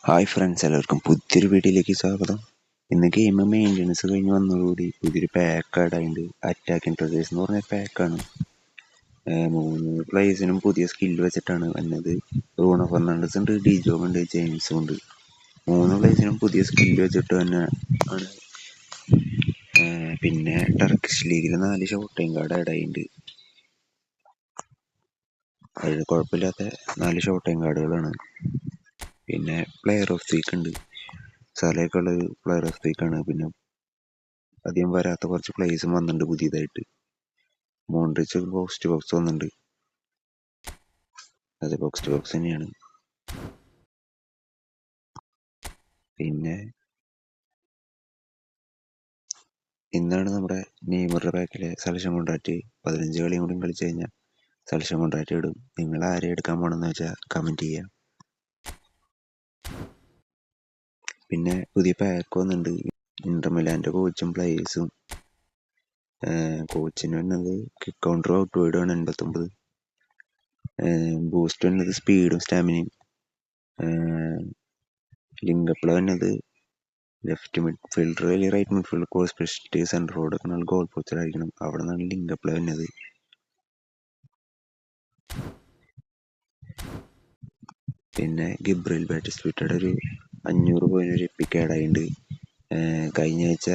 Hi friends, എല്ലാവർക്കും പുതിയൊരു വീഡിയോയിലേക്ക് സ്വാഗതം. ഇന്ന് ഗെയിം മെയിൻ്റനൻസ് കഴിഞ്ഞ് വന്നതോടുകൂടി പുതിയൊരു പാക്ക് ആഡായിട്ടുണ്ട്. അറ്റാക്കിംഗ് ട്രഡേഴ്സ് എന്ന് പറഞ്ഞ പാക്കാണ്. 3 പ്ലേയേഴ്സിനും പുതിയ സ്കില്ല് വെച്ചിട്ടാണ് വന്നത്. റൂണോ ഫെർണാണ്ടസ് ഉണ്ട്, ഡിജോങ് ഉണ്ട്, ജെയിംസും ഉണ്ട്. 3 പ്ലേയേഴ്സിനും പുതിയ സ്കില്ല് വെച്ചിട്ട് തന്നെ ആണ്. പിന്നെ ടർക്കിഷ് ലീഗിൽ 4 ഷോട്ട് ടൈം കാർഡ് ആഡായിട്ടുണ്ട്. അതിൽ കുഴപ്പമില്ലാത്ത 4 ഷോട്ട് ടൈം കാർഡുകളാണ്. പിന്നെ പ്ലെയർ ഓഫ് വീക്ക് ഉണ്ട്. സലയൊക്കെ ഉള്ളത് പ്ലെയർ ഓഫ് വീക്കാണ്. പിന്നെ അധികം വരാത്ത കുറച്ച് പ്ലേയേഴ്സും വന്നിട്ടുണ്ട് പുതിയതായിട്ട്. മോൺട്രിച്ച് ബോക്സ് ടു ബോക്സ് വന്നിട്ടുണ്ട്. അത് ബോക്സ് ടു ബോക്സ് തന്നെയാണ്. പിന്നെ ഇന്നാണ് നമ്മുടെ നെയ്മറുടെ പാക്കിലെ സെലക്ഷൻ കോൺട്രാക്റ്റ്. 15 കളിയും കൂടി കളിച്ചു കഴിഞ്ഞാൽ സെലക്ഷൻ കോൺട്രാക്റ്റ് ഇടും. നിങ്ങൾ ആരെ എടുക്കാൻ പോകണമെന്ന് വെച്ചാൽ കമൻറ്റ് ചെയ്യാം. പിന്നെ പുതിയ പാക്ക് വന്നിട്ടുണ്ട്. ഇന്റർ മിലാൻ്റെ കോച്ചും പ്ലേയേഴ്സും. കോച്ചിന് വന്നത് കിക്ക് കൗണ്ടർ ഔട്ട് വേർഡാണ് 89. ബൂസ്റ്റ് വന്നത് സ്പീഡും സ്റ്റാമിനയും. ലിങ്കപ്പിള വന്നത് ലെഫ്റ്റ് മിഡ്ഫീൽഡർ അല്ലെങ്കിൽ right midfielder goal specialist centre forward ഒക്കെ ഗോൾ പോസ്റ്റർ ആയിരിക്കണം. അവിടെ നിന്നാണ് ലിങ്കപ്പിള വന്നത്. പിന്നെ ഗിബ്രയിൽ ബാറ്റിസ്റ്റുറ്റയുടെ ഒരു 500 പോയിന്റ് ഒരു എപ്പിക് ആഡായിട്ടുണ്ട്. കഴിഞ്ഞ ആഴ്ച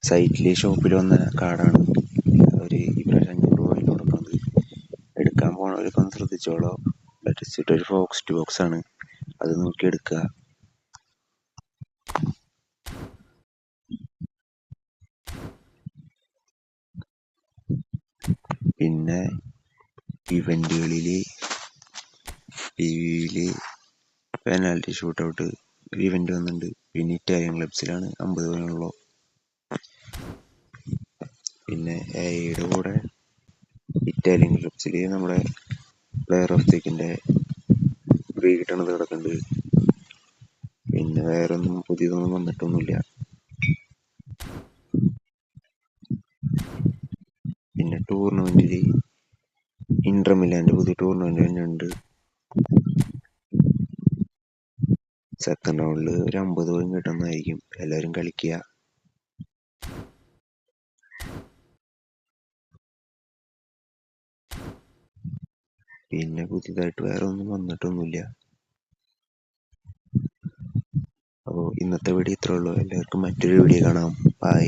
സൈറ്റിൽ ഷോപ്പിൽ വന്ന കാർഡാണ്. അവർ ഇപ്രാവശ്യം 500 പോയിന്റ് കൊടുക്കുന്നത്. എടുക്കാൻ പോണവരൊക്കെ ഒന്ന് ശ്രദ്ധിച്ചോളോ. ബാറ്റിസ്റ്റുറ്റ ഒരു ബോക്സ് ടു ബോക്സ് ആണ്, അത് നോക്കി എടുക്കുക. പിന്നെ ഇവന്റുകളിൽ പെനാൽറ്റി ഷൂട്ട് ഔട്ട് ഇവന്റ് വന്നിട്ടുണ്ട്. പിന്നെ ഇറ്റാലിയൻ ക്ലബ്സിലാണ് 50 പോയിന്റുള്ളൂ. പിന്നെ എയുടെ കൂടെ ഇറ്റാലിയൻ ക്ലബ്സിൽ നമ്മുടെ പ്ലെയർ ഓഫ് വീക്കിൻ്റെ ഫ്രീ കിട്ടണത് കിടക്കുന്നുണ്ട്. പിന്നെ വേറൊന്നും പുതിയതൊന്നും വന്നിട്ടൊന്നുമില്ല. പിന്നെ ടൂർണമെന്റിൽ ഇന്റർ മിലാൻ്റെ പുതിയ ടൂർണമെന്റ് തന്നെയുണ്ട്. സെക്കൻഡ് റൗണ്ടിൽ ഒരു 50 പോയിന്റ് കിട്ടുന്നതായിരിക്കും. എല്ലാവരും കളിക്കുക. പിന്നെ പുതിയതായിട്ട് വേറെ ഒന്നും വന്നിട്ടൊന്നുമില്ല. അപ്പോൾ ഇന്നത്തെ വീഡിയോ ഇത്രേ ഉള്ളൂ. എല്ലാവർക്കും മറ്റൊരു വീഡിയോ കാണാം. ബൈ.